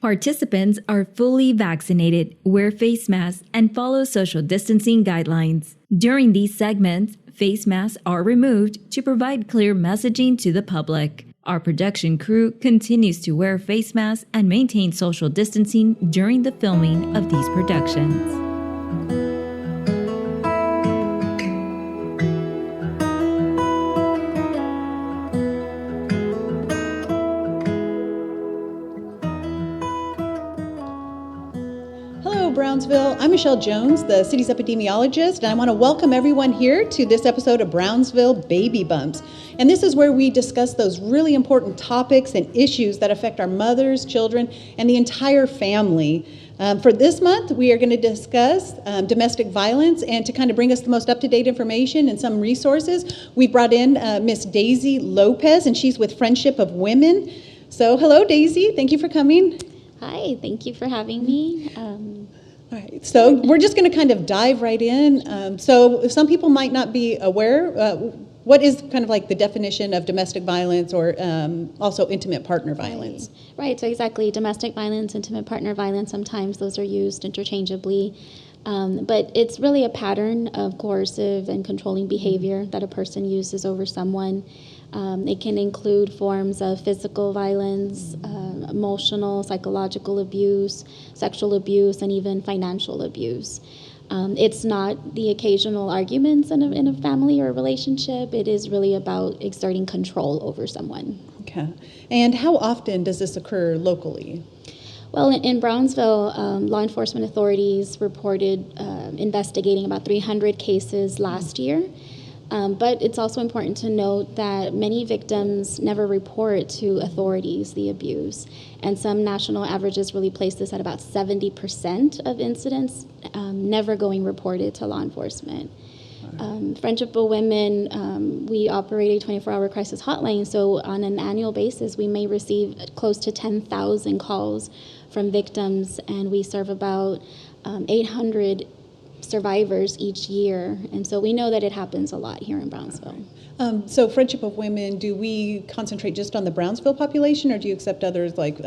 Participants are fully vaccinated, wear face masks, and follow social distancing guidelines. During these segments, face masks are removed to provide clear messaging to the public. Our production crew continues to wear face masks and maintain social distancing during the filming of these productions. Brownsville. I'm Michelle Jones, the city's epidemiologist, and I want to welcome everyone here to this episode of Brownsville Baby Bumps. And this is where we discuss those really important topics and issues that affect our mothers, children, and the entire family. For this month, we are going to discuss domestic violence, and to kind of bring us the most up-to-date information and some resources, we brought in Miss Daisy Lopez, and she's with Friendship of Women. So hello, Daisy. Thank you for coming. Hi, thank you for having me. All right, so we're just going to kind of dive right in. So some people might not be aware, what is kind of like the definition of domestic violence or also intimate partner violence? Right, so exactly, domestic violence, intimate partner violence, sometimes those are used interchangeably. But it's really a pattern of coercive and controlling behavior that a person uses over someone. It can include forms of physical violence, emotional, psychological abuse, sexual abuse, and even financial abuse. It's not the occasional arguments in a family or a relationship. It is really about exerting control over someone. Okay. And how often does this occur locally? Well, in Brownsville, law enforcement authorities reported investigating about 300 cases last year. But it's also important to note that many victims never report to authorities the abuse. And some national averages really place this at about 70% of incidents never going reported to law enforcement. Friendship of Women, we operate a 24-hour crisis hotline, so on an annual basis, we may receive close to 10,000 calls from victims, and we serve about 800 survivors each year, and so we know that it happens a lot here in Brownsville. So Friendship of Women, do we concentrate just on the Brownsville population, or do you accept others like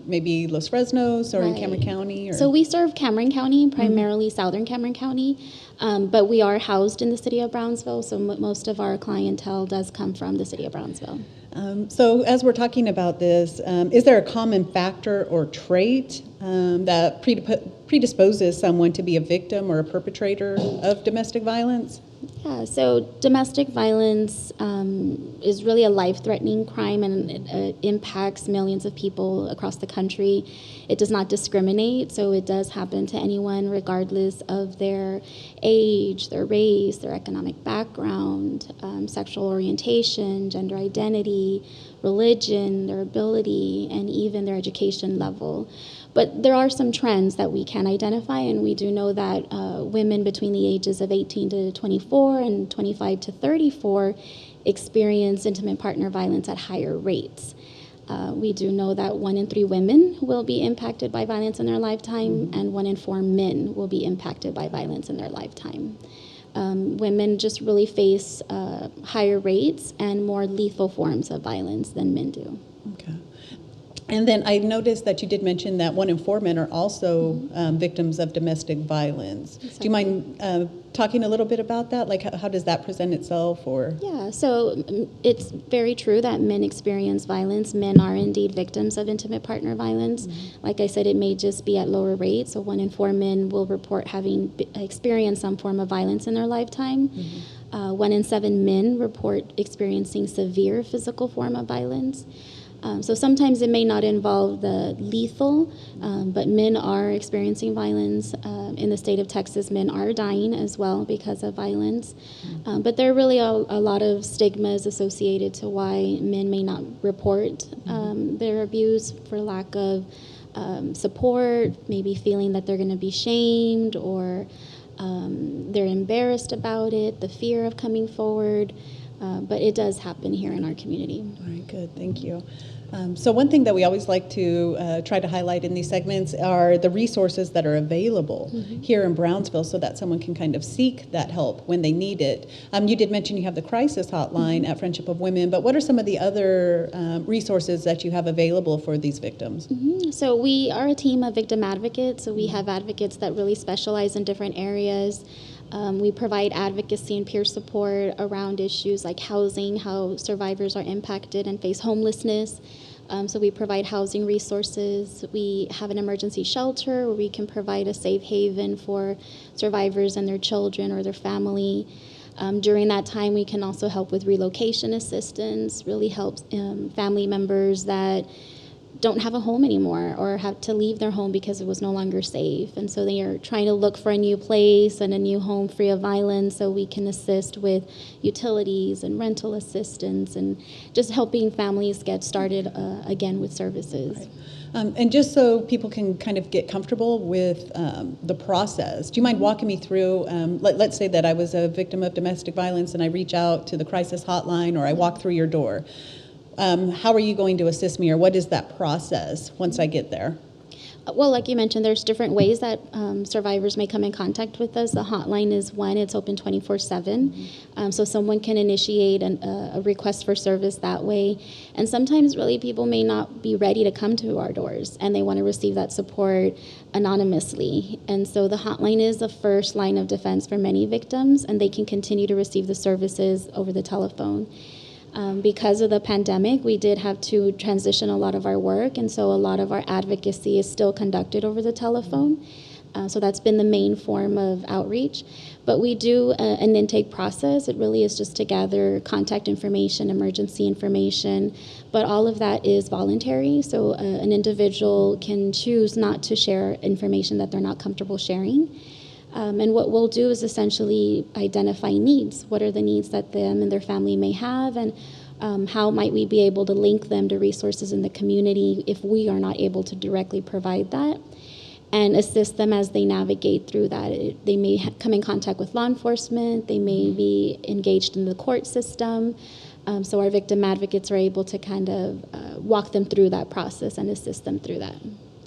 maybe Los Fresnos or in Cameron County? Or? So we serve Cameron County, primarily southern Cameron County, but we are housed in the city of Brownsville, so most of our clientele does come from the city of Brownsville. So as we're talking about this, is there a common factor or trait that predisposes someone to be a victim or a perpetrator of domestic violence? Yeah, so domestic violence is really a life-threatening crime, and it impacts millions of people across the country. It does not discriminate, so it does happen to anyone regardless of their age, their race, their economic background, sexual orientation, gender identity, religion, their ability, and even their education level. But there are some trends that we can identify, and we do know that women between the ages of 18 to 24 and 25 to 34 experience intimate partner violence at higher rates. We do know that 1 in 3 women will be impacted by violence in their lifetime, and 1 in 4 men will be impacted by violence in their lifetime. Women just really face higher rates and more lethal forms of violence than men do. Okay. And then I noticed that you did mention that 1 in 4 men are also victims of domestic violence. Exactly. Do you mind talking a little bit about that? Like, how does that present itself? Or Yeah, so it's very true that men experience violence. Men are indeed victims of intimate partner violence. Mm-hmm. Like I said, it may just be at lower rates. So 1 in 4 men will report having experienced some form of violence in their lifetime. Mm-hmm. 1 in 7 men report experiencing severe physical form of violence. So sometimes it may not involve the lethal, but men are experiencing violence. In the state of Texas, men are dying as well because of violence. But there are really a lot of stigmas associated to why men may not report their abuse for lack of support, maybe feeling that they're going to be shamed, or they're embarrassed about it, the fear of coming forward. But it does happen here in our community. All right, good, thank you. So one thing that we always like to try to highlight in these segments are the resources that are available here in Brownsville so that someone can kind of seek that help when they need it. You did mention you have the crisis hotline at Friendship of Women, but what are some of the other resources that you have available for these victims? So we are a team of victim advocates, so we have advocates that really specialize in different areas. We provide advocacy and peer support around issues like housing, how survivors are impacted and face homelessness. So we provide housing resources. We have an emergency shelter where we can provide a safe haven for survivors and their children or their family. During that time, we can also help with relocation assistance, really help family members that don't have a home anymore or have to leave their home because it was no longer safe. And so they are trying to look for a new place and a new home free of violence, so we can assist with utilities and rental assistance and just helping families get started again with services. Right. And just so people can kind of get comfortable with the process, do you mind walking me through, let's say that I was a victim of domestic violence and I reach out to the crisis hotline or I walk through your door. How are you going to assist me, or what is that process once I get there? Well, like you mentioned, there's different ways that survivors may come in contact with us. The hotline is one, it's open 24/7. So someone can initiate a request for service that way. And sometimes really people may not be ready to come to our doors and they want to receive that support anonymously. And so the hotline is the first line of defense for many victims, and they can continue to receive the services over the telephone. Because of the pandemic, we did have to transition a lot of our work, and so a lot of our advocacy is still conducted over the telephone. So that's been the main form of outreach. But we do an intake process. It really is just to gather contact information, emergency information, but all of that is voluntary. So an individual can choose not to share information that they're not comfortable sharing. And what we'll do is essentially identify needs. What are the needs that them and their family may have, and how might we be able to link them to resources in the community if we are not able to directly provide that, and assist them as they navigate through that. They may come in contact with law enforcement, they may be engaged in the court system, so our victim advocates are able to kind of walk them through that process and assist them through that.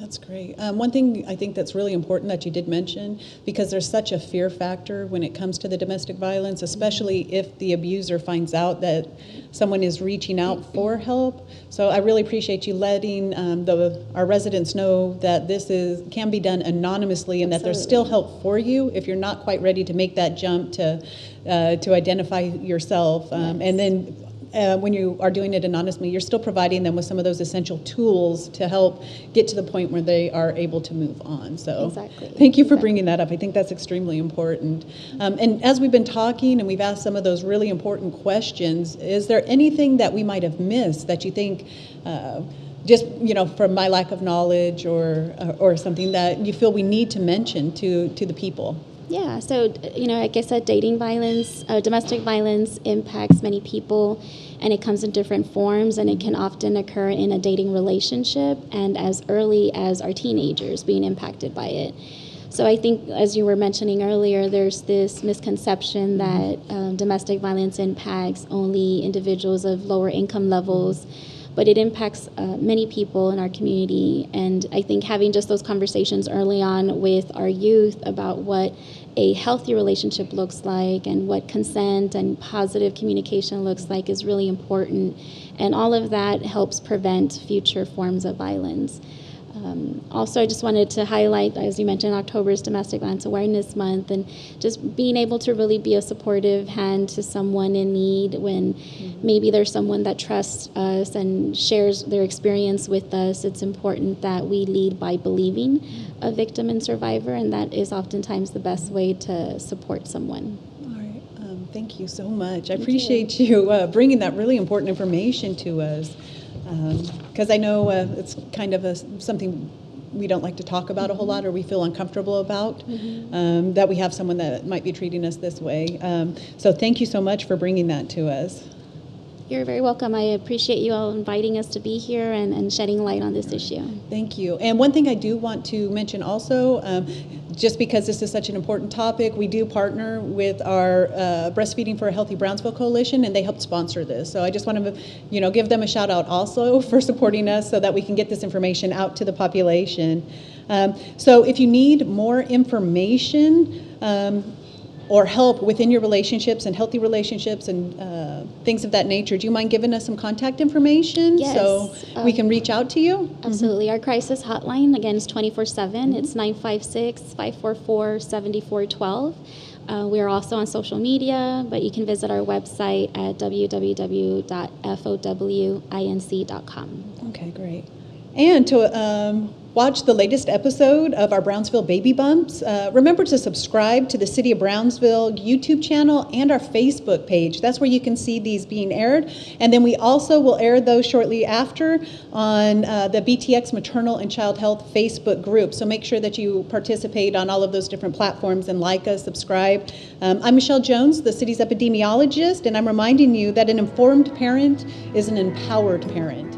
That's great. One thing I think that's really important that you did mention, because there's such a fear factor when it comes to the domestic violence, especially if the abuser finds out that someone is reaching out for help. So I really appreciate you letting our residents know that this can be done anonymously, and that there's still help for you if you're not quite ready to make that jump to identify yourself. Yes. And then when you are doing it anonymously, you're still providing them with some of those essential tools to help get to the point where they are able to move on. So exactly. Thank you for bringing that up. I think that's extremely important. And as we've been talking and we've asked some of those really important questions, is there anything that we might have missed that you think, just from my lack of knowledge or something that you feel we need to mention to the people? Yeah, so, like I said, dating violence, domestic violence impacts many people, and it comes in different forms, and it can often occur in a dating relationship and as early as our teenagers being impacted by it. So I think, as you were mentioning earlier, there's this misconception that domestic violence impacts only individuals of lower income levels, but it impacts many people in our community. And I think having just those conversations early on with our youth about what a healthy relationship looks like and what consent and positive communication looks like is really important. And all of that helps prevent future forms of violence. Also, I just wanted to highlight, as you mentioned, October is Domestic Violence Awareness Month, and just being able to really be a supportive hand to someone in need when maybe there's someone that trusts us and shares their experience with us. It's important that we lead by believing a victim and survivor, and that is oftentimes the best way to support someone. All right. Thank you so much. I appreciate you bringing that really important information to us. Because I know it's kind of something we don't like to talk about a whole lot, or we feel uncomfortable about, that we have someone that might be treating us this way. So thank you so much for bringing that to us. You're very welcome. I appreciate you all inviting us to be here and shedding light on this issue. Thank you. And one thing I do want to mention also, just because this is such an important topic, we do partner with our Breastfeeding for a Healthy Brownsville Coalition, and they helped sponsor this. So I just want to, give them a shout out also for supporting us so that we can get this information out to the population. So if you need more information or help within your relationships and healthy relationships and things of that nature, do you mind giving us some contact information so we can reach out to you? Absolutely. Our crisis hotline, again, is 24/7. It's 956-544-7412. We are also on social media, but you can visit our website at www.fowinc.com. Okay, great. And to watch the latest episode of our Brownsville Baby Bumps, remember to subscribe to the City of Brownsville YouTube channel and our Facebook page. That's where you can see these being aired. And then we also will air those shortly after on the BTX Maternal and Child Health Facebook group. So make sure that you participate on all of those different platforms and like us, subscribe. I'm Michelle Jones, the city's epidemiologist, and I'm reminding you that an informed parent is an empowered parent.